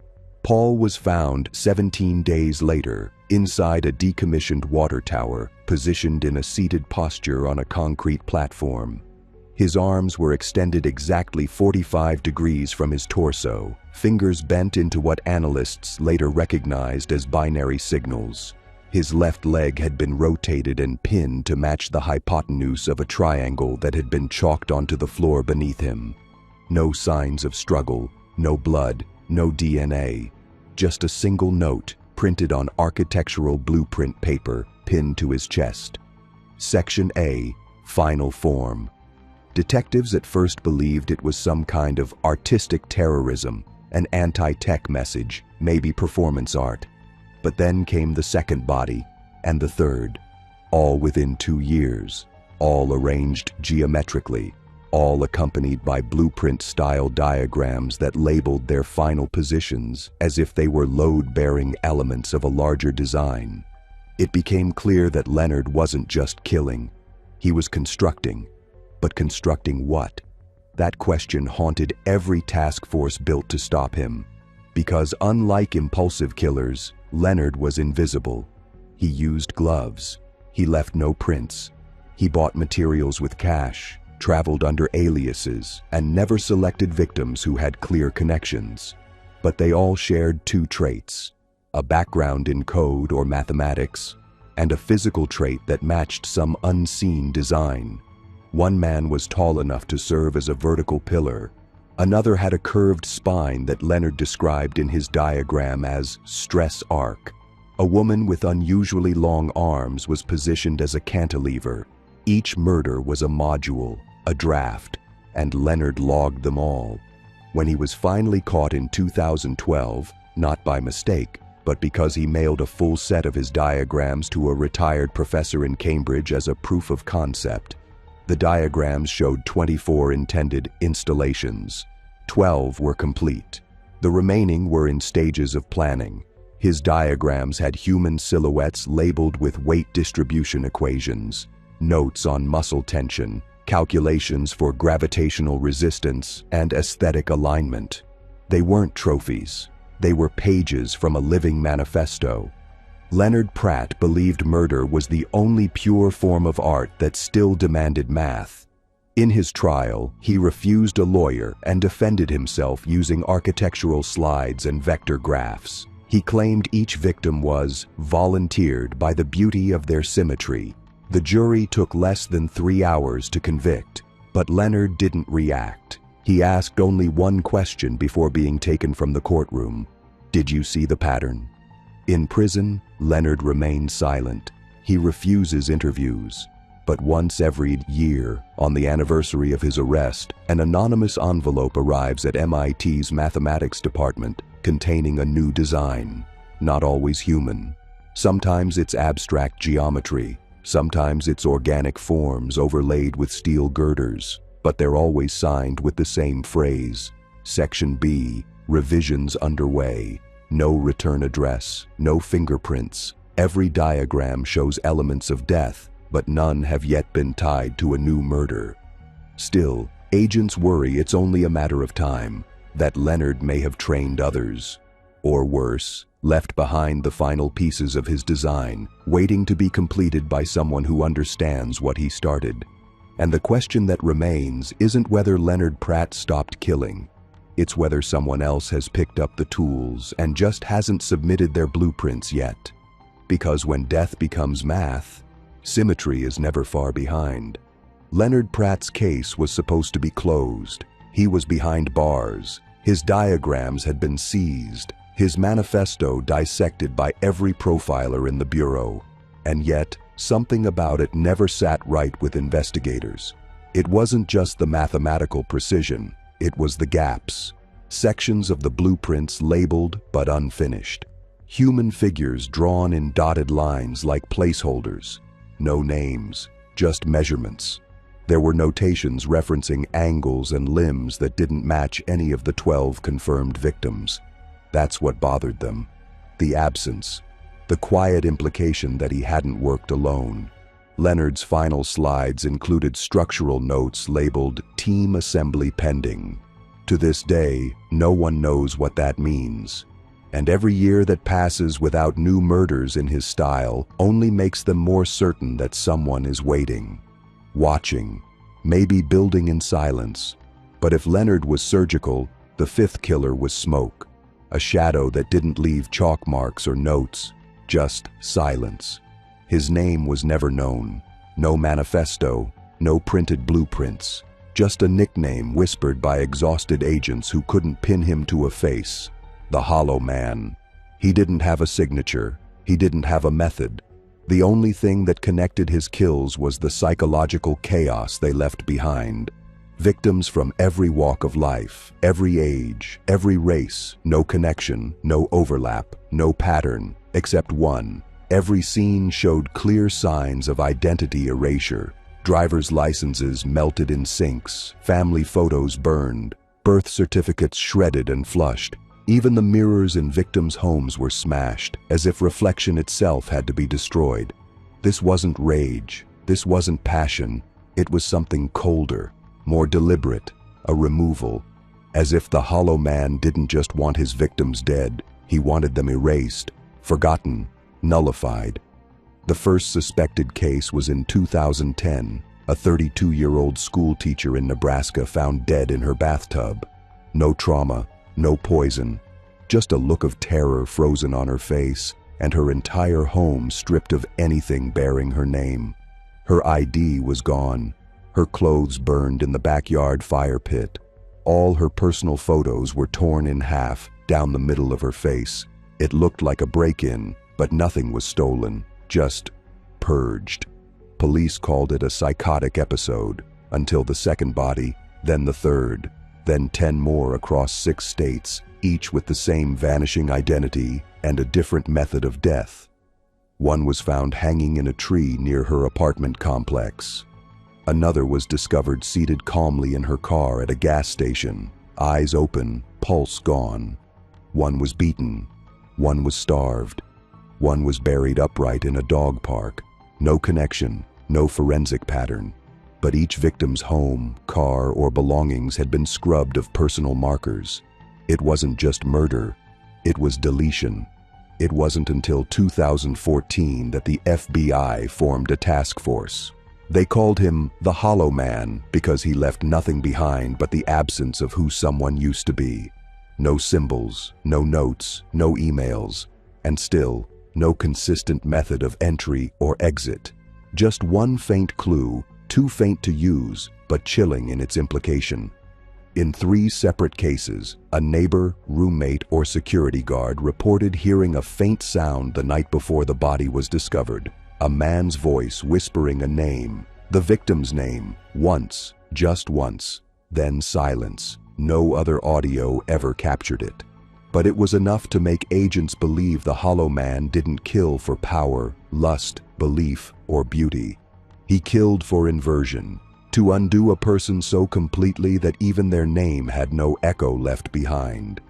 Paul was found 17 days later, inside a decommissioned water tower, positioned in a seated posture on a concrete platform. His arms were extended exactly 45 degrees from his torso, fingers bent into what analysts later recognized as binary signals. His left leg had been rotated and pinned to match the hypotenuse of a triangle that had been chalked onto the floor beneath him. No signs of struggle, no blood, no DNA, just a single note printed on architectural blueprint paper pinned to his chest. Section A, Final Form. Detectives at first believed it was some kind of artistic terrorism, an anti-tech message, maybe performance art. But then came the second body, and the third, all within 2 years, all arranged geometrically, all accompanied by blueprint-style diagrams that labeled their final positions as if they were load-bearing elements of a larger design. It became clear that Leonard wasn't just killing, he was constructing. But constructing what? That question haunted every task force built to stop him. Because unlike impulsive killers, Leonard was invisible. He used gloves. He left no prints. He bought materials with cash, traveled under aliases, and never selected victims who had clear connections. But they all shared two traits: a background in code or mathematics, and a physical trait that matched some unseen design. One man was tall enough to serve as a vertical pillar. Another had a curved spine that Leonard described in his diagram as stress arc. A woman with unusually long arms was positioned as a cantilever. Each murder was a module, a draft, and Leonard logged them all. When he was finally caught in 2012, not by mistake, but because he mailed a full set of his diagrams to a retired professor in Cambridge as a proof of concept. The diagrams showed 24 intended installations. 12 were complete. The remaining were in stages of planning. His diagrams had human silhouettes labeled with weight distribution equations, notes on muscle tension, calculations for gravitational resistance, and aesthetic alignment. They weren't trophies. They were pages from a living manifesto. Leonard Pratt believed murder was the only pure form of art that still demanded math. In his trial, he refused a lawyer and defended himself using architectural slides and vector graphs. He claimed each victim was volunteered by the beauty of their symmetry. The jury took less than 3 hours to convict, but Leonard didn't react. He asked only one question before being taken from the courtroom. "Did you see the pattern?" In prison, Leonard remained silent. He refuses interviews. But once every year, on the anniversary of his arrest, an anonymous envelope arrives at MIT's mathematics department containing a new design. Not always human. Sometimes it's abstract geometry. Sometimes it's organic forms overlaid with steel girders. But they're always signed with the same phrase: Section B, revisions underway. No return address, no fingerprints. Every diagram shows elements of death, but none have yet been tied to a new murder. Still, agents worry it's only a matter of time, that Leonard may have trained others. Or worse, left behind the final pieces of his design, waiting to be completed by someone who understands what he started. And the question that remains isn't whether Leonard Pratt stopped killing. It's whether someone else has picked up the tools and just hasn't submitted their blueprints yet. Because when death becomes math, symmetry is never far behind. Leonard Pratt's case was supposed to be closed. He was behind bars. His diagrams had been seized. His manifesto dissected by every profiler in the bureau. And yet, something about it never sat right with investigators. It wasn't just the mathematical precision, it was the gaps. Sections of the blueprints labeled but unfinished. Human figures drawn in dotted lines like placeholders. No names, just measurements. There were notations referencing angles and limbs that didn't match any of the 12 confirmed victims. That's what bothered them. The absence. The quiet implication that he hadn't worked alone. Leonard's final slides included structural notes labeled "Team Assembly Pending." To this day, no one knows what that means. And every year that passes without new murders in his style only makes them more certain that someone is waiting. Watching. Maybe building in silence. But if Leonard was surgical, the fifth killer was smoke. A shadow that didn't leave chalk marks or notes. Just silence. His name was never known. No manifesto, no printed blueprints. Just a nickname whispered by exhausted agents who couldn't pin him to a face. The Hollow Man. He didn't have a signature. He didn't have a method. The only thing that connected his kills was the psychological chaos they left behind. Victims from every walk of life, every age, every race. No connection, no overlap, no pattern, except one. Every scene showed clear signs of identity erasure. Driver's licenses melted in sinks, family photos burned, birth certificates shredded and flushed. Even the mirrors in victims' homes were smashed, as if reflection itself had to be destroyed. This wasn't rage, this wasn't passion, it was something colder, more deliberate, a removal. As if the Hollow Man didn't just want his victims dead, he wanted them erased, forgotten, nullified. The first suspected case was in 2010, a 32-year-old school teacher in Nebraska found dead in her bathtub. No trauma, no poison, just a look of terror frozen on her face, and her entire home stripped of anything bearing her name. Her ID was gone, her clothes burned in the backyard fire pit. All her personal photos were torn in half down the middle of her face. It looked like a break-in, but nothing was stolen. Just purged. Police called it a psychotic episode, until the second body, then the third, then 10 more across 6 states, each with the same vanishing identity and a different method of death. One was found hanging in a tree near her apartment complex. Another was discovered seated calmly in her car at a gas station, eyes open, pulse gone. One was beaten. One was starved. One was buried upright in a dog park. No connection, no forensic pattern. But each victim's home, car, or belongings had been scrubbed of personal markers. It wasn't just murder, it was deletion. It wasn't until 2014 that the FBI formed a task force. They called him the Hollow Man because he left nothing behind but the absence of who someone used to be. No symbols, no notes, no emails, and still, no consistent method of entry or exit. Just one faint clue, too faint to use, but chilling in its implication. In 3 separate cases, a neighbor, roommate, or security guard reported hearing a faint sound the night before the body was discovered. A man's voice whispering a name, the victim's name, once, just once, then silence. No other audio ever captured it. But it was enough to make agents believe the Hollow Man didn't kill for power, lust, belief, or beauty. He killed for inversion, to undo a person so completely that even their name had no echo left behind.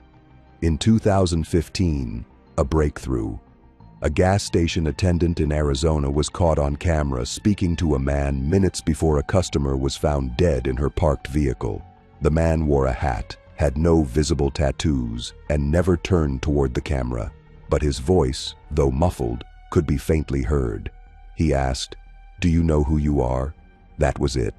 In 2015, a breakthrough. A gas station attendant in Arizona was caught on camera speaking to a man minutes before a customer was found dead in her parked vehicle. The man wore a hat, had no visible tattoos, and never turned toward the camera. But his voice, though muffled, could be faintly heard. He asked, "Do you know who you are?" That was it.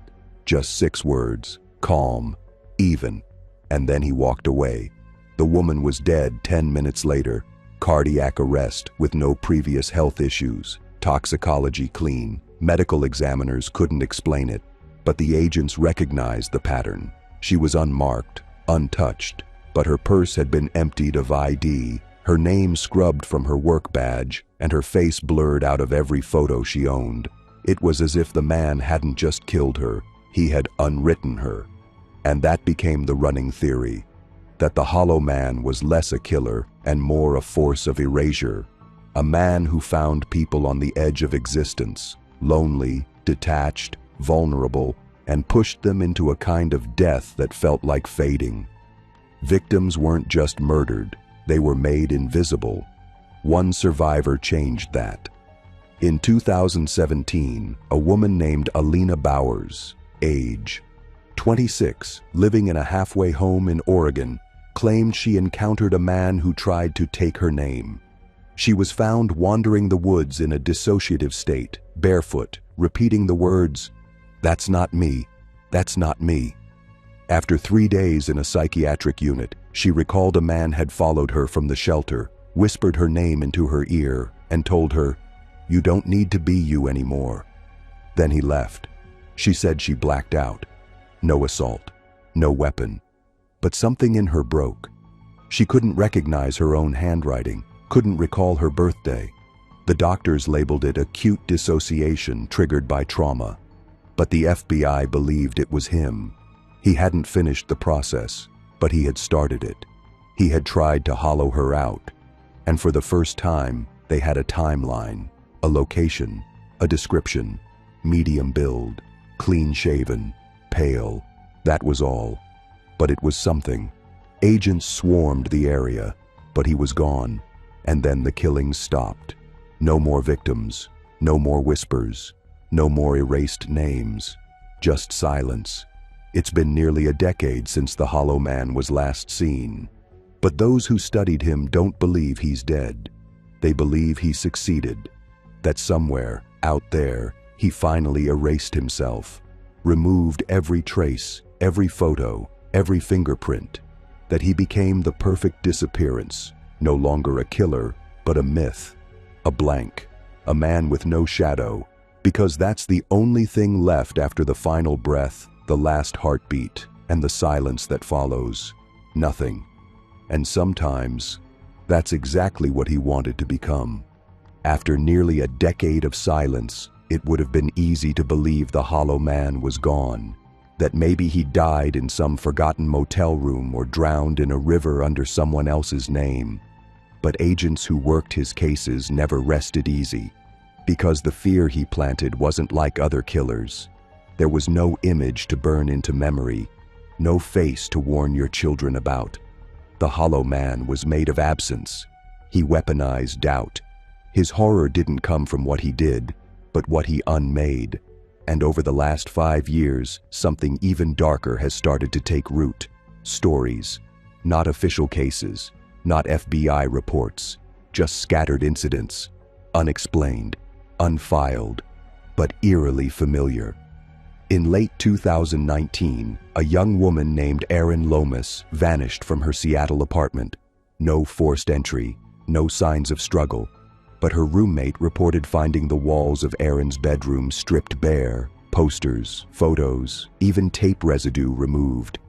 Just 6 words. Calm. Even. and then he walked away. The woman was dead 10 minutes later. Cardiac arrest with no previous health issues. Toxicology clean. Medical examiners couldn't explain it, but the agents recognized the pattern. She was unmarked, untouched, but her purse had been emptied of ID, her name scrubbed from her work badge, and her face blurred out of every photo she owned. It was as if the man hadn't just killed her, he had unwritten her. And that became the running theory, that the Hollow Man was less a killer and more a force of erasure. A man who found people on the edge of existence, lonely, detached, vulnerable, and pushed them into a kind of death that felt like fading. Victims weren't just murdered, they were made invisible. One survivor changed that. In 2017, a woman named Alina Bowers, age 26, living in a halfway home in Oregon, claimed she encountered a man who tried to take her name. She was found wandering the woods in a dissociative state, barefoot, repeating the words, "That's not me, that's not me." After 3 days in a psychiatric unit, she recalled a man had followed her from the shelter, whispered her name into her ear, and told her, "You don't need to be you anymore." Then he left. She said she blacked out. No assault, no weapon. But something in her broke. She couldn't recognize her own handwriting, couldn't recall her birthday. The doctors labeled it acute dissociation triggered by trauma. But the FBI believed it was him. He hadn't finished the process, but he had started it. He had tried to hollow her out. And for the first time, they had a timeline, a location, a description, medium build, clean-shaven, pale. That was all. But it was something. Agents swarmed the area, but he was gone. And then the killings stopped. No more victims, no more whispers, no more erased names, just silence. It's been nearly a decade since the Hollow Man was last seen. But those who studied him don't believe he's dead. They believe he succeeded. That somewhere, out there, he finally erased himself, removed every trace, every photo, every fingerprint. That he became the perfect disappearance, no longer a killer, but a myth, a blank, a man with no shadow, because that's the only thing left after the final breath, the last heartbeat, and the silence that follows. Nothing. And sometimes, that's exactly what he wanted to become. After nearly a decade of silence, it would have been easy to believe the Hollow Man was gone, that maybe he died in some forgotten motel room or drowned in a river under someone else's name. But agents who worked his cases never rested easy, because the fear he planted wasn't like other killers. There was no image to burn into memory, no face to warn your children about. The Hollow Man was made of absence. He weaponized doubt. His horror didn't come from what he did, but what he unmade. And over the last 5 years, something even darker has started to take root. Stories, not official cases, not FBI reports, just scattered incidents, unexplained, unfiled, but eerily familiar. In late 2019, a young woman named Erin Lomas vanished from her Seattle apartment. No forced entry, no signs of struggle, but her roommate reported finding the walls of Erin's bedroom stripped bare, posters, photos, even tape residue removed.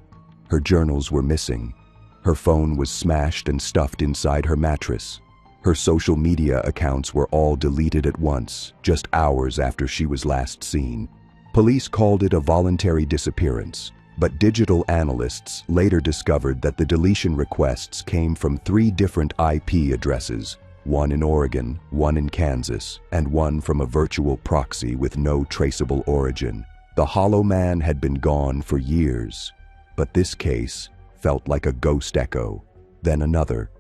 Her journals were missing. Her phone was smashed and stuffed inside her mattress. Her social media accounts were all deleted at once, just hours after she was last seen. Police called it a voluntary disappearance, but digital analysts later discovered that the deletion requests came from 3 different IP addresses, one in Oregon, one in Kansas, and one from a virtual proxy with no traceable origin. The Hollow Man had been gone for years, but this case felt like a ghost echo. Then another,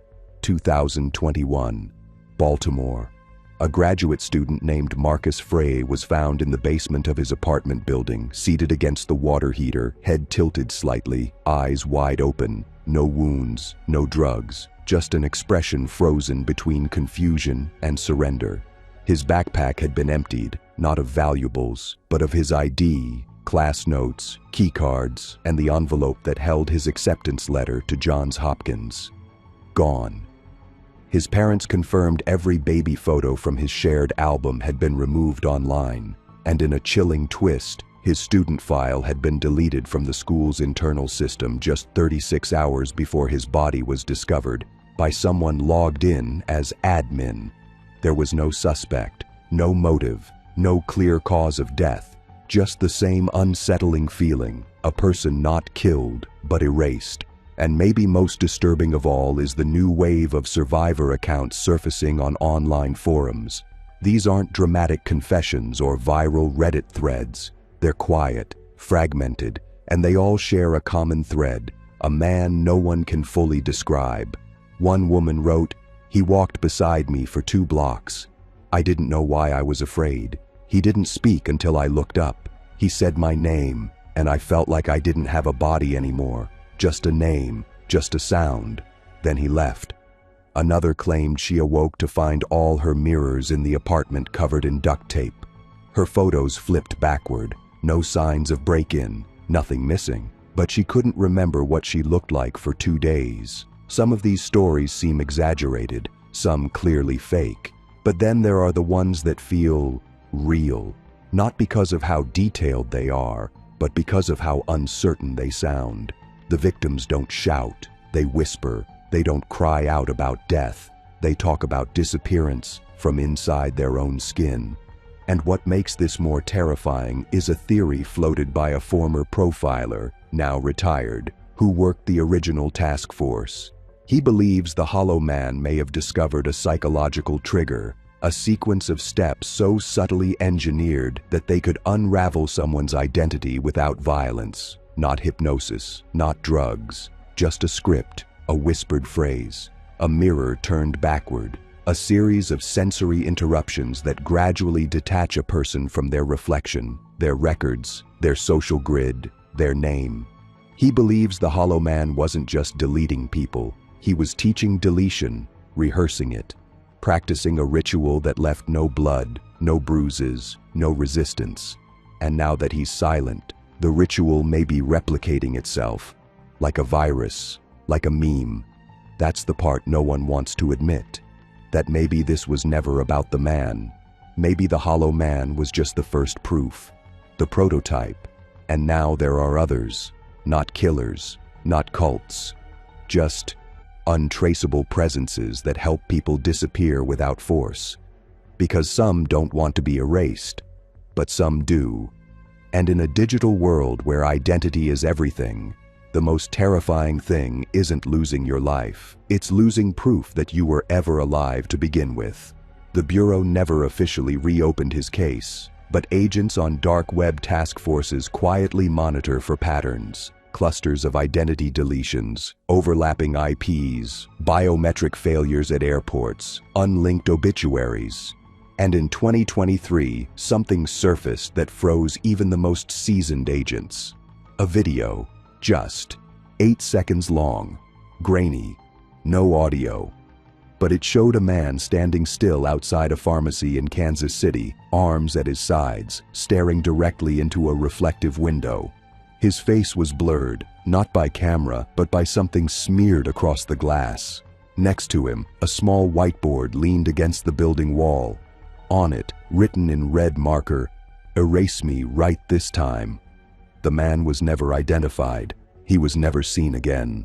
2021, Baltimore. A graduate student named Marcus Frey was found in the basement of his apartment building, seated against the water heater, head tilted slightly, eyes wide open. No wounds, no drugs, just an expression frozen between confusion and surrender. His backpack had been emptied, not of valuables, but of his ID, class notes, keycards, and the envelope that held his acceptance letter to Johns Hopkins. Gone. His parents confirmed every baby photo from his shared album had been removed online, and in a chilling twist, his student file had been deleted from the school's internal system just 36 hours before his body was discovered by someone logged in as admin. There was no suspect, no motive, no clear cause of death, just the same unsettling feeling, a person not killed, but erased. And maybe most disturbing of all is the new wave of survivor accounts surfacing on online forums. These aren't dramatic confessions or viral Reddit threads. They're quiet, fragmented, and they all share a common thread, a man no one can fully describe. One woman wrote, "He walked beside me for 2 blocks. I didn't know why I was afraid. He didn't speak until I looked up. He said my name, and I felt like I didn't have a body anymore. Just a name, just a sound. Then he left." Another claimed she awoke to find all her mirrors in the apartment covered in duct tape. Her photos flipped backward, no signs of break-in, nothing missing, but she couldn't remember what she looked like for 2 days. Some of these stories seem exaggerated, some clearly fake, but then there are the ones that feel real, not because of how detailed they are, but because of how uncertain they sound. The victims don't shout, they whisper, they don't cry out about death, they talk about disappearance from inside their own skin. And what makes this more terrifying is a theory floated by a former profiler, now retired, who worked the original task force. He believes the Hollow Man may have discovered a psychological trigger, a sequence of steps so subtly engineered that they could unravel someone's identity without violence. Not hypnosis, not drugs, just a script, a whispered phrase, a mirror turned backward, a series of sensory interruptions that gradually detach a person from their reflection, their records, their social grid, their name. He believes the Hollow Man wasn't just deleting people, he was teaching deletion, rehearsing it, practicing a ritual that left no blood, no bruises, no resistance. And now that he's silent, the ritual may be replicating itself, like a virus, like a meme. That's the part no one wants to admit. That maybe this was never about the man. Maybe the Hollow Man was just the first proof, the prototype. And now there are others, not killers, not cults, just untraceable presences that help people disappear without force. Because some don't want to be erased, but some do. And in a digital world where identity is everything, the most terrifying thing isn't losing your life. It's losing proof that you were ever alive to begin with. The Bureau never officially reopened his case, but agents on dark web task forces quietly monitor for patterns, clusters of identity deletions, overlapping IPs, biometric failures at airports, unlinked obituaries. And in 2023, something surfaced that froze even the most seasoned agents. A video, just 8 seconds long, grainy, no audio. But it showed a man standing still outside a pharmacy in Kansas City, arms at his sides, staring directly into a reflective window. His face was blurred, not by camera, but by something smeared across the glass. Next to him, a small whiteboard leaned against the building wall. On it, written in red marker, "Erase me right this time." The man was never identified. He was never seen again.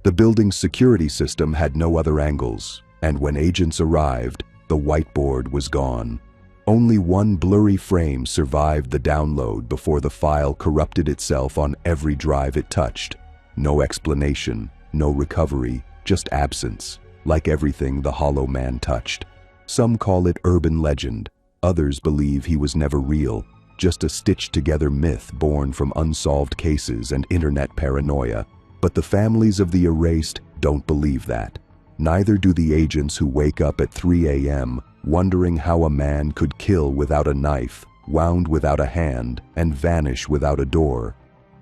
The building's security system had no other angles, and when agents arrived, the whiteboard was gone. Only one blurry frame survived the download before the file corrupted itself on every drive it touched. No explanation, no recovery, just absence, like everything the Hollow Man touched. Some call it urban legend, others believe he was never real, just a stitched-together myth born from unsolved cases and internet paranoia. But the families of the erased don't believe that. Neither do the agents who wake up at 3 a.m. wondering how a man could kill without a knife, wound without a hand, and vanish without a door.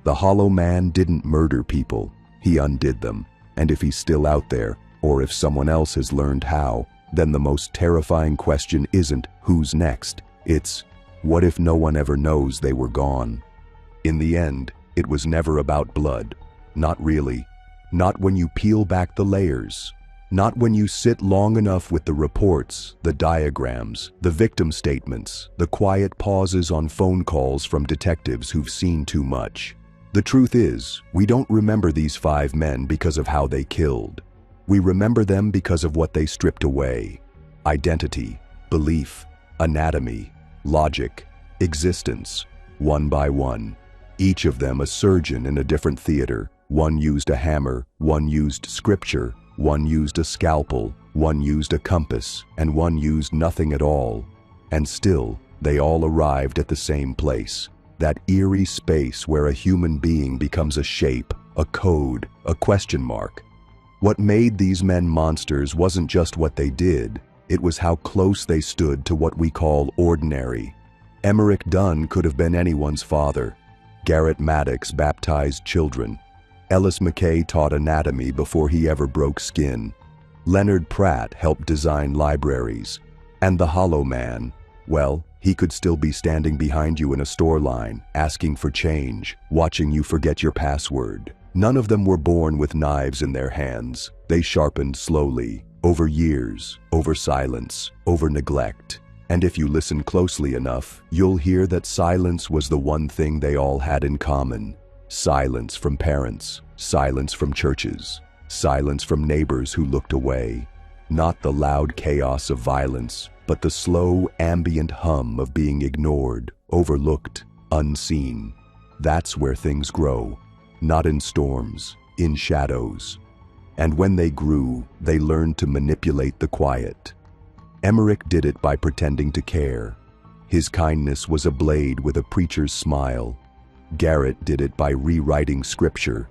The Hollow Man didn't murder people, he undid them. And if he's still out there, or if someone else has learned how, then the most terrifying question isn't who's next, it's what if no one ever knows they were gone? In the end, it was never about blood. Not really. Not when you peel back the layers. Not when you sit long enough with the reports, the diagrams, the victim statements, the quiet pauses on phone calls from detectives who've seen too much. The truth is, we don't remember these 5 men because of how they killed. We remember them because of what they stripped away. Identity, belief, anatomy, logic, existence, one by one. Each of them a surgeon in a different theater. One used a hammer, one used scripture, one used a scalpel, one used a compass, and one used nothing at all. And still, they all arrived at the same place. That eerie space where a human being becomes a shape, a code, a question mark. What made these men monsters wasn't just what they did, it was how close they stood to what we call ordinary. Emmerich Dunn could have been anyone's father. Garrett Maddox baptized children. Ellis McKay taught anatomy before he ever broke skin. Leonard Pratt helped design libraries. And the Hollow Man, well, he could still be standing behind you in a store line, asking for change, watching you forget your password. None of them were born with knives in their hands. They sharpened slowly, over years, over silence, over neglect. And if you listen closely enough, you'll hear that silence was the one thing they all had in common. Silence from parents, silence from churches, silence from neighbors who looked away. Not the loud chaos of violence, but the slow, ambient hum of being ignored, overlooked, unseen. That's where things grow. Not in storms, in shadows. And when they grew, they learned to manipulate the quiet. Emmerich did it by pretending to care. His kindness was a blade with a preacher's smile. Garrett did it by rewriting scripture.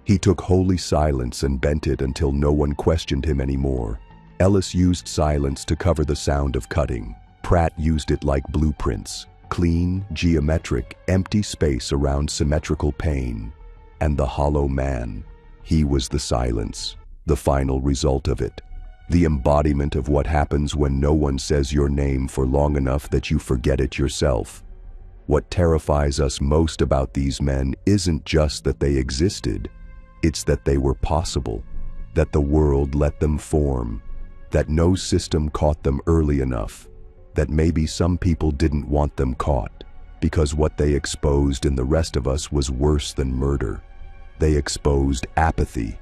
He took holy silence and bent it until no one questioned him anymore. Ellis used silence to cover the sound of cutting. Pratt used it like blueprints, clean, geometric, empty space around symmetrical pain. And the Hollow Man, he was the silence, the final result of it. The embodiment of what happens when no one says your name for long enough that you forget it yourself. What terrifies us most about these men isn't just that they existed, it's that they were possible, that the world let them form, that no system caught them early enough, that maybe some people didn't want them caught, because what they exposed in the rest of us was worse than murder. They exposed apathy.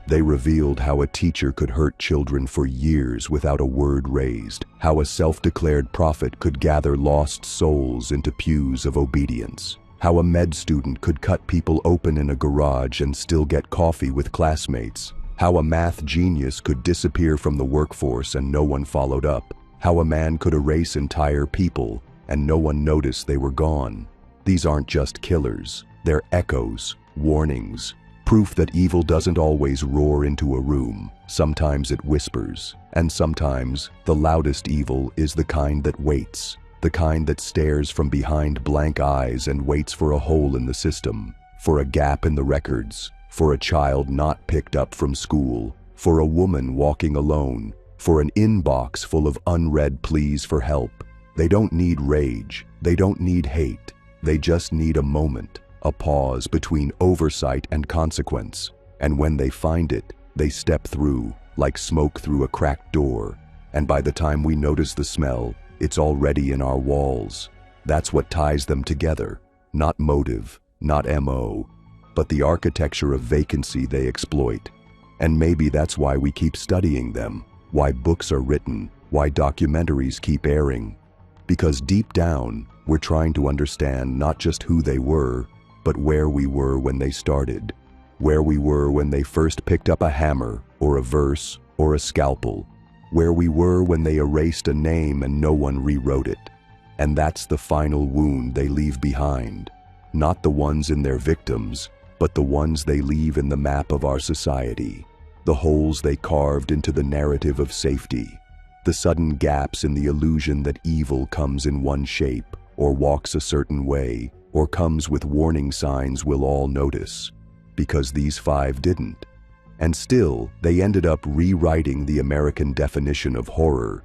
They revealed how a teacher could hurt children for years without a word raised, how a self-declared prophet could gather lost souls into pews of obedience, how a med student could cut people open in a garage and still get coffee with classmates, how a math genius could disappear from the workforce and no one followed up, how a man could erase entire people and no one noticed they were gone. These aren't just killers, they're echoes, warnings, proof that evil doesn't always roar into a room. Sometimes it whispers, and sometimes the loudest evil is the kind that waits, the kind that stares from behind blank eyes and waits for a hole in the system, for a gap in the records, for a child not picked up from school, for a woman walking alone, for an inbox full of unread pleas for help. They don't need rage, they don't need hate, they just need a moment. A pause between oversight and consequence, and when they find it, they step through, like smoke through a cracked door, and by the time we notice the smell, it's already in our walls. That's what ties them together, not motive, not MO, but the architecture of vacancy they exploit. And maybe that's why we keep studying them, why books are written, why documentaries keep airing. Because deep down, we're trying to understand not just who they were, but where we were when they started, where we were when they first picked up a hammer, or a verse, or a scalpel, where we were when they erased a name and no one rewrote it. And that's the final wound they leave behind, not the ones in their victims, but the ones they leave in the map of our society, the holes they carved into the narrative of safety, the sudden gaps in the illusion that evil comes in one shape, or walks a certain way, or comes with warning signs we'll all notice, because these 5 didn't. And still, they ended up rewriting the American definition of horror.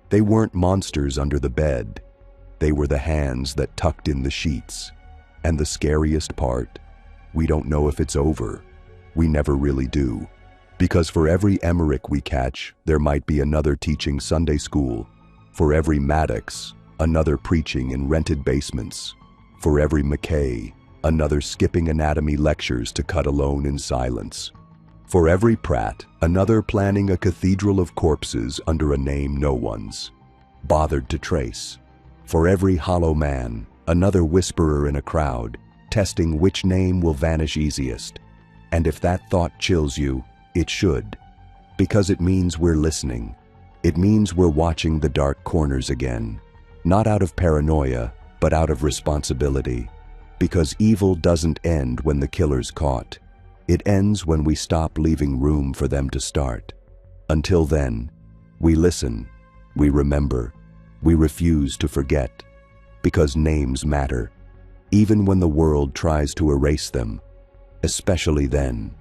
They weren't monsters under the bed. They were the hands that tucked in the sheets. And the scariest part, we don't know if it's over. We never really do. Because for every Emmerich we catch, there might be another teaching Sunday school. For every Maddox, another preaching in rented basements. For every McKay, another skipping anatomy lectures to cut alone in silence. For every Pratt, another planning a cathedral of corpses under a name no one's bothered to trace. For every hollow man, another whisperer in a crowd, testing which name will vanish easiest. And if that thought chills you, it should. Because it means we're listening. It means we're watching the dark corners again. Not out of paranoia, but out of responsibility. Because evil doesn't end when the killer's caught. It ends when we stop leaving room for them to start. Until then, we listen, we remember, we refuse to forget. Because names matter, even when the world tries to erase them, especially then.